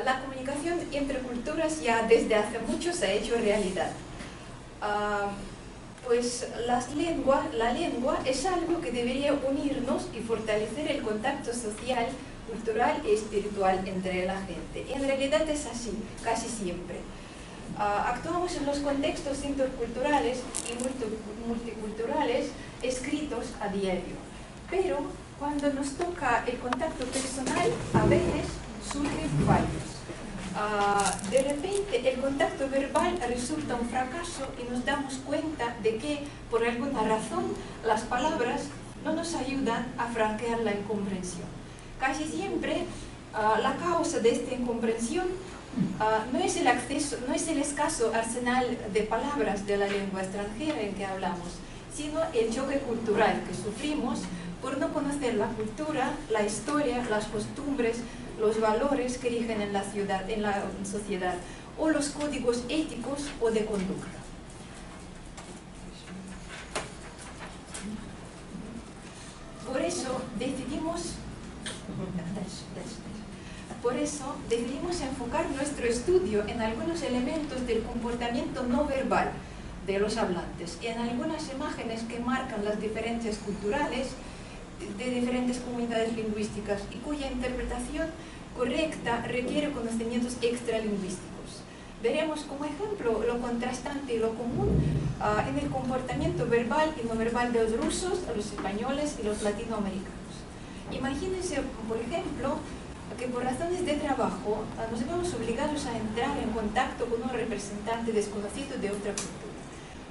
La comunicación entre culturas ya desde hace mucho se ha hecho realidad. Pues la lengua es algo que debería unirnos y fortalecer el contacto social, cultural y espiritual entre la gente. Y en realidad es así, casi siempre. Actuamos en los contextos interculturales y multiculturales escritos a diario. Pero cuando nos toca el contacto personal, a veces surgen fallos. De repente el contacto verbal resulta un fracaso y nos damos cuenta de que por alguna razón las palabras no nos ayudan a franquear la incomprensión. Casi siempre la causa de esta incomprensión no es el escaso arsenal de palabras de la lengua extranjera en que hablamos, sino el choque cultural que sufrimos por no conocer la cultura, la historia, las costumbres, los valores que rigen en la sociedad, o los códigos éticos o de conducta. Por eso decidimos enfocar nuestro estudio en algunos elementos del comportamiento no verbal de los hablantes y en algunas imágenes que marcan las diferencias culturales de diferentes comunidades lingüísticas y cuya interpretación correcta requiere conocimientos extralingüísticos. Veremos como ejemplo lo contrastante y lo común en el comportamiento verbal y no verbal de los rusos, los españoles y los latinoamericanos. Imagínense, por ejemplo, que por razones de trabajo nos vemos obligados a entrar en contacto con un representante desconocido de otra cultura.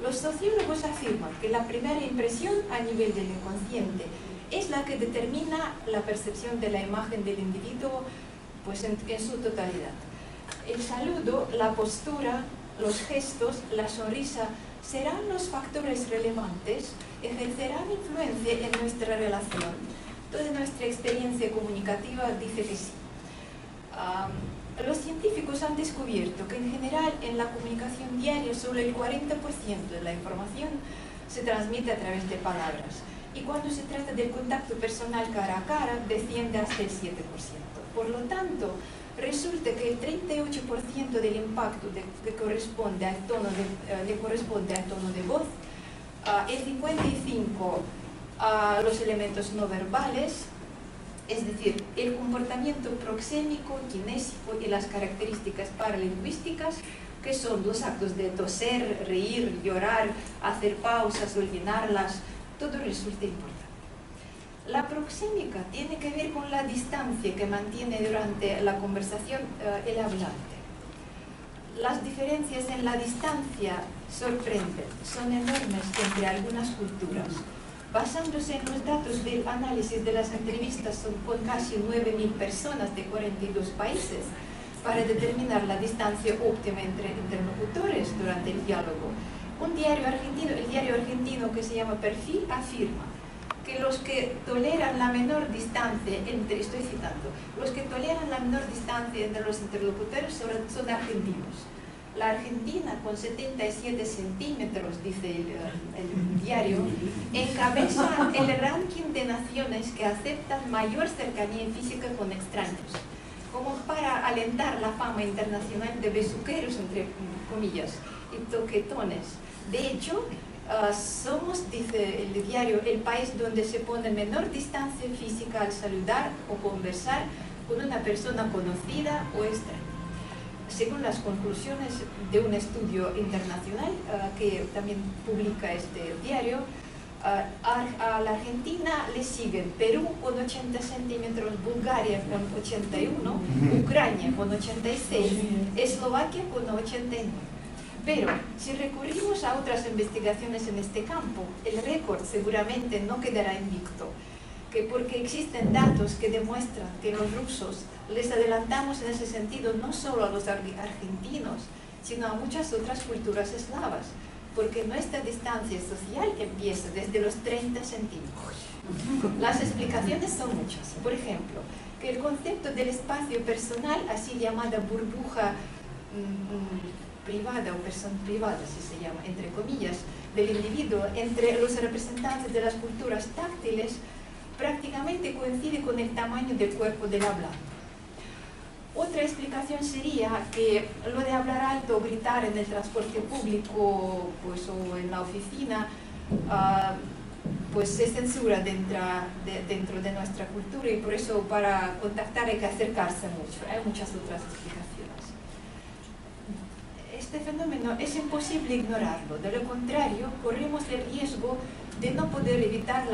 Los sociólogos afirman que la primera impresión a nivel del inconsciente es la que determina la percepción de la imagen del individuo pues en su totalidad. El saludo, la postura, los gestos, la sonrisa serán los factores relevantes, ejercerán influencia en nuestra relación. Toda nuestra experiencia comunicativa dice que sí. Los científicos han descubierto que en general en la comunicación diaria solo el 40% de la información se transmite a través de palabras. Y cuando se trata del contacto personal cara a cara, desciende hasta el 7%. Por lo tanto, resulta que el 38% del impacto le corresponde al tono de voz, el 55% a los elementos no verbales, es decir, el comportamiento proxémico, kinésico y las características paralingüísticas, que son los actos de toser, reír, llorar, hacer pausas o llenarlas, todo resulta importante. La proxémica tiene que ver con la distancia que mantiene durante la conversación el hablante. Las diferencias en la distancia sorprenden, son enormes entre algunas culturas. Basándose en los datos del análisis de las entrevistas con casi 9.000 personas de 42 países para determinar la distancia óptima entre interlocutores durante el diálogo, el diario argentino que se llama Perfil afirma que los que toleran la menor distancia entre, estoy citando, los que toleran la menor distancia entre los interlocutores son argentinos. La Argentina, con 77 centímetros, dice el diario, encabeza el ranking de naciones que aceptan mayor cercanía física con extraños, como para alentar la fama internacional de besuqueros, entre comillas, y toquetones. De hecho, somos, dice el diario, el país donde se pone menor distancia física al saludar o conversar con una persona conocida o extraña. Según las conclusiones de un estudio internacional que también publica este diario, a la Argentina le siguen Perú con 80 centímetros, Bulgaria con 81, Ucrania con 86, Eslovaquia con 89. Pero si recurrimos a otras investigaciones en este campo, el récord seguramente no quedará invicto, porque existen datos que demuestran que los rusos les adelantamos en ese sentido no solo a los argentinos, sino a muchas otras culturas eslavas, porque nuestra distancia social empieza desde los 30 centímetros. Las explicaciones son muchas. Por ejemplo, que el concepto del espacio personal, así llamada burbuja privada o persona privada, así se llama, entre comillas, del individuo entre los representantes de las culturas táctiles, prácticamente coincide con el tamaño del cuerpo del hablante. otra explicación sería que lo de hablar alto o gritar en el transporte público pues, o en la oficina pues se censura dentro de nuestra cultura, y por eso para contactar hay que acercarse mucho. Hay muchas otras explicaciones. Este fenómeno es imposible ignorarlo, de lo contrario corremos el riesgo de no poder evitar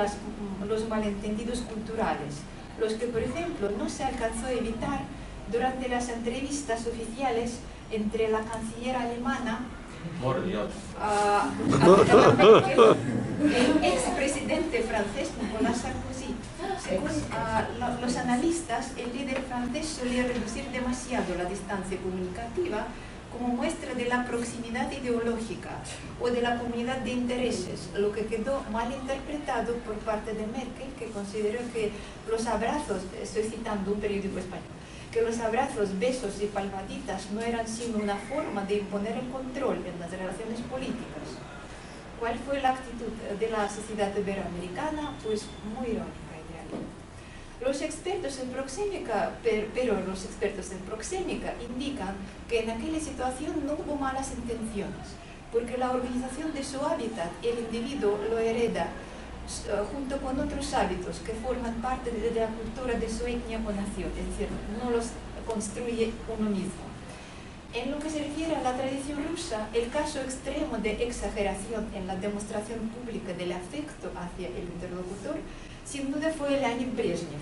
los malentendidos culturales, los que por ejemplo no se alcanzó a evitar durante las entrevistas oficiales entre la canciller alemana, el expresidente francés Nicolas Sarkozy. Según los analistas, el líder francés solía reducir demasiado la distancia comunicativa como muestra de la proximidad ideológica o de la comunidad de intereses, lo que quedó mal interpretado por parte de Merkel, que consideró que los abrazos, estoy citando un periódico español, que los abrazos, besos y palmaditas no eran sino una forma de imponer el control en las relaciones políticas. ¿Cuál fue la actitud de la sociedad iberoamericana? Pues muy irónica en realidad. Los expertos en proxémica, pero los expertos en proxémica indican que en aquella situación no hubo malas intenciones, porque la organización de su hábitat, el individuo lo hereda junto con otros hábitos que forman parte de la cultura de su etnia o nación, es decir, no los construye uno mismo. En lo que se refiere a la tradición rusa, el caso extremo de exageración en la demostración pública del afecto hacia el interlocutor, sin duda fue Leonid Brezhnev,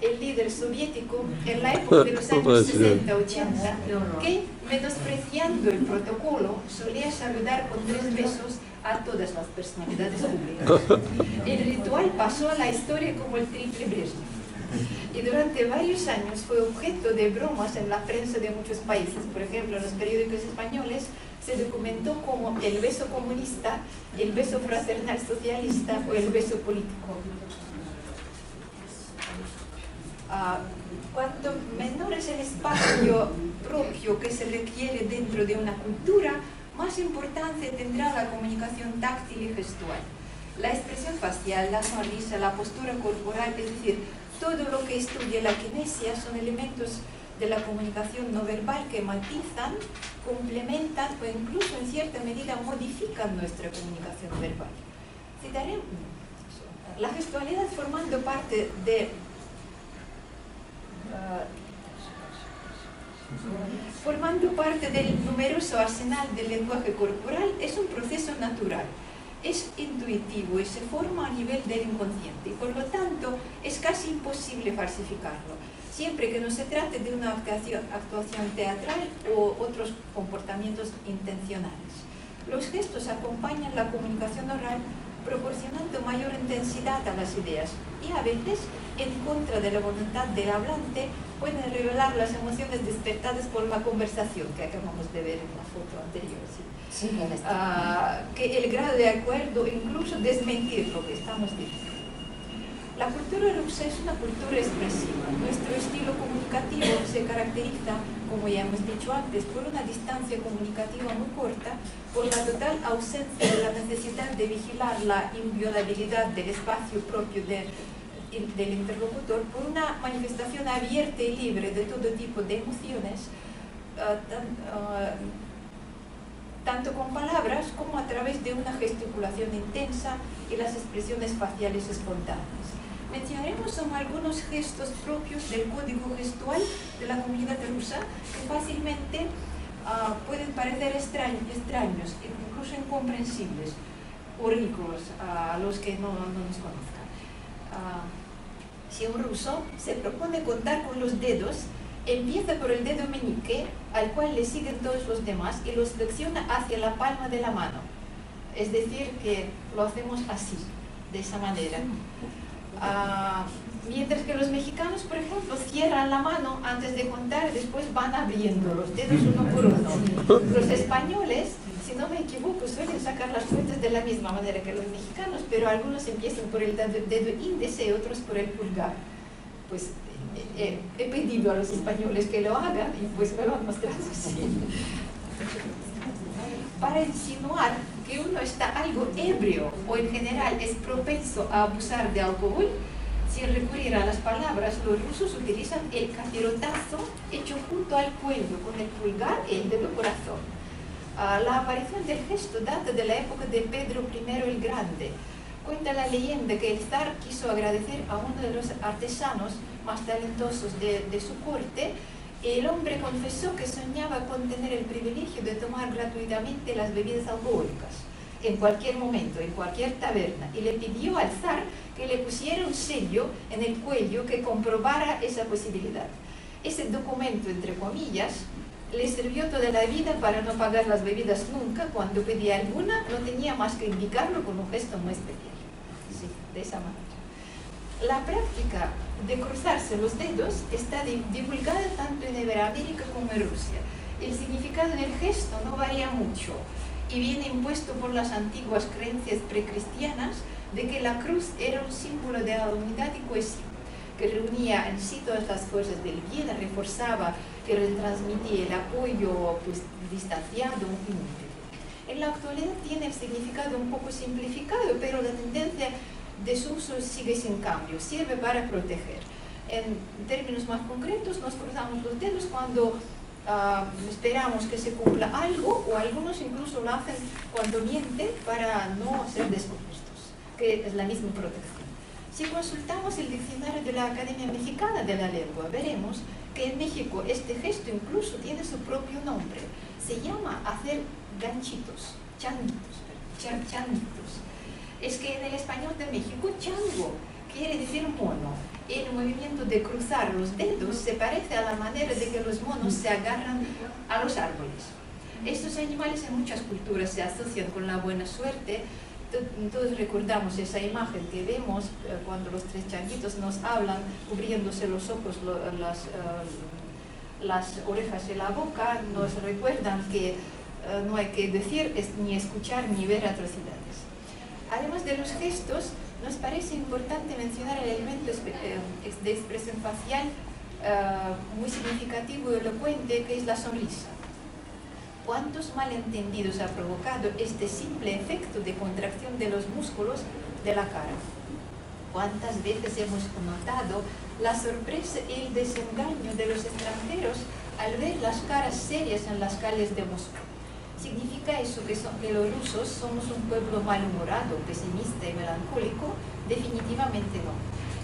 el líder soviético en la época de los años 60-80, que, menospreciando el protocolo, solía saludar con 3 besos a todas las personalidades públicas. El ritual pasó a la historia como el triple Brezhnev, y durante varios años fue objeto de bromas en la prensa de muchos países. Por ejemplo, en los periódicos españoles se documentó como el beso comunista, el beso fraternal socialista o el beso político. Cuanto menor es el espacio propio que se requiere dentro de una cultura, más importancia tendrá la comunicación táctil y gestual. La expresión facial, la sonrisa, la postura corporal, es decir, todo lo que estudia la kinesia son elementos de la comunicación no verbal que matizan, complementan o incluso en cierta medida modifican nuestra comunicación verbal. Citaré la gestualidad formando parte del numeroso arsenal del lenguaje corporal, es un proceso natural, es intuitivo y se forma a nivel del inconsciente, y por lo tanto es casi imposible falsificarlo, siempre que no se trate de una actuación teatral o otros comportamientos intencionales. Los gestos acompañan la comunicación oral, proporcionando mayor intensidad a las ideas, y a veces, en contra de la voluntad del hablante, pueden revelar las emociones despertadas por la conversación, que acabamos de ver en la foto anterior. ¿Sí? Sí, que el grado de acuerdo, incluso desmentir lo que estamos diciendo. La cultura rusa es una cultura expresiva. Nuestro estilo comunicativo se caracteriza, como ya hemos dicho antes, por una distancia comunicativa muy corta, por la total ausencia de la necesidad de vigilar la inviolabilidad del espacio propio del interlocutor, por una manifestación abierta y libre de todo tipo de emociones, tanto con palabras como a través de una gesticulación intensa y las expresiones faciales espontáneas. Mencionaremos algunos gestos propios del código gestual de la comunidad rusa que fácilmente pueden parecer extraños, incluso incomprensibles o ricos a los que no nos conozcan. Si un ruso se propone contar con los dedos, empieza por el dedo meñique, al cual le siguen todos los demás, y lo selecciona hacia la palma de la mano. Es decir, que lo hacemos así, de esa manera. Mientras que los mexicanos, por ejemplo, cierran la mano antes de contar y después van abriendo los dedos uno por uno. Los españoles, si no me equivoco, suelen sacar las cuentas de la misma manera que los mexicanos, pero algunos empiezan por el dedo índice y otros por el pulgar. Pues he pedido a los españoles que lo hagan y pues me lo han mostrado así. Para insinuar que uno está algo ebrio o en general es propenso a abusar de alcohol, sin recurrir a las palabras, los rusos utilizan el capirotazo hecho junto junto al cuello con el pulgar y el dedo corazón. La aparición del gesto data de la época de Pedro I el Grande. Cuenta la leyenda que el zar quiso agradecer a uno de los artesanos más talentosos de su corte. El hombre confesó que soñaba con tener el privilegio de tomar gratuitamente las bebidas alcohólicas en cualquier momento, en cualquier taberna, y le pidió al zar que le pusiera un sello en el cuello que comprobara esa posibilidad. Ese documento, entre comillas, le sirvió toda la vida para no pagar las bebidas nunca. Cuando pedía alguna, no tenía más que indicarlo con un gesto muy especial. Sí, de esa manera. La práctica de cruzarse los dedos está divulgada tanto en Iberoamérica como en Rusia. El significado del gesto no varía mucho y viene impuesto por las antiguas creencias precristianas de que la cruz era un símbolo de la unidad y cohesión, que reunía en sí todas las fuerzas del bien, reforzaba, que retransmitía el apoyo distanciado, íntegro. En la actualidad tiene el significado un poco simplificado, pero la tendencia de su uso sigue sin cambio, sirve para proteger. En términos más concretos, nos cruzamos los dedos cuando esperamos que se cumpla algo, o algunos incluso lo hacen cuando mienten para no ser descubiertos, que es la misma protección. Si consultamos el diccionario de la Academia Mexicana de la Lengua, veremos que en México este gesto incluso tiene su propio nombre. Se llama hacer ganchitos, changuitos. Es que en el español de México, chango quiere decir mono. El movimiento de cruzar los dedos se parece a la manera de que los monos se agarran a los árboles. Estos animales en muchas culturas se asocian con la buena suerte. Todos recordamos esa imagen que vemos cuando los tres changuitos nos hablan, cubriéndose los ojos, las orejas y la boca. Nos recuerdan que no hay que decir ni escuchar ni ver atrocidades. Además de los gestos, nos parece importante mencionar el elemento de expresión facial muy significativo y elocuente, que es la sonrisa. ¿Cuántos malentendidos ha provocado este simple efecto de contracción de los músculos de la cara? ¿Cuántas veces hemos notado la sorpresa y el desengaño de los extranjeros al ver las caras serias en las calles de Moscú? ¿Significa eso que los rusos somos un pueblo malhumorado, pesimista y melancólico? Definitivamente no.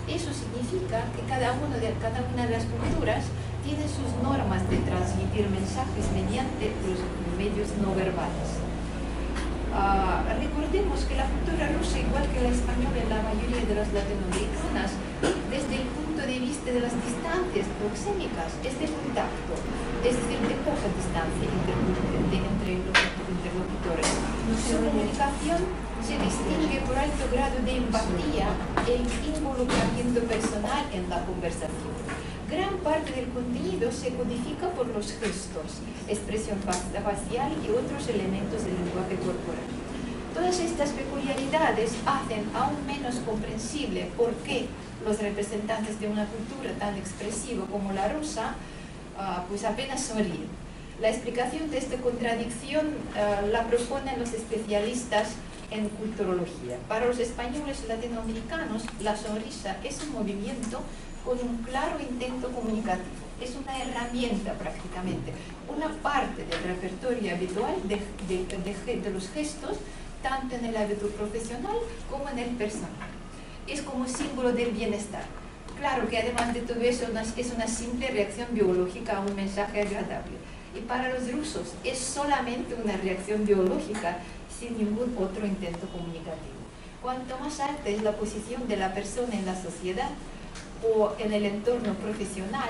Eso significa que cada una de las culturas tiene sus normas de transmitir mensajes mediante los medios no verbales. Recordemos que la cultura rusa, igual que la española y la mayoría de las latinoamericanas, desde el punto de vista de las distancias proxémicas, es de contacto, es decir, de poca distancia entre los interlocutores. Su comunicación se distingue por alto grado de empatía e involucramiento personal en la conversación. Gran parte del contenido se codifica por los gestos, expresión facial y otros elementos del lenguaje corporal. Todas estas peculiaridades hacen aún menos comprensible por qué los representantes de una cultura tan expresiva como la rusa pues apenas sonríen. La explicación de esta contradicción la proponen los especialistas en culturología. Para los españoles y latinoamericanos, la sonrisa es un movimiento con un claro intento comunicativo. Es una herramienta prácticamente, una parte del repertorio habitual de los gestos, tanto en el ámbito profesional como en el personal. Es como símbolo del bienestar. Claro que además de todo eso es una simple reacción biológica a un mensaje agradable. Y para los rusos es solamente una reacción biológica sin ningún otro intento comunicativo. Cuanto más alta es la posición de la persona en la sociedad o en el entorno profesional,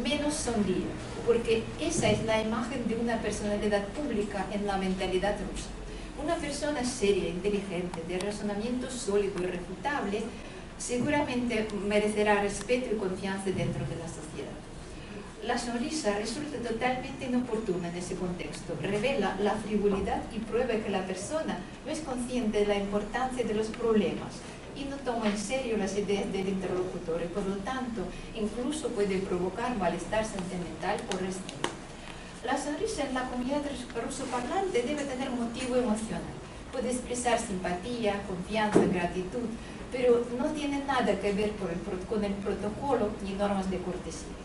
menos sonríe, porque esa es la imagen de una personalidad pública en la mentalidad rusa. Una persona seria, inteligente, de razonamiento sólido y irrefutable, seguramente merecerá respeto y confianza dentro de la sociedad. La sonrisa resulta totalmente inoportuna en ese contexto, revela la frivolidad y prueba que la persona no es consciente de la importancia de los problemas y no toma en serio las ideas del interlocutor y por lo tanto incluso puede provocar malestar sentimental o respeto. La sonrisa en la comunidad rusoparlante debe tener motivo emocional, puede expresar simpatía, confianza, gratitud, pero no tiene nada que ver con el protocolo ni normas de cortesía.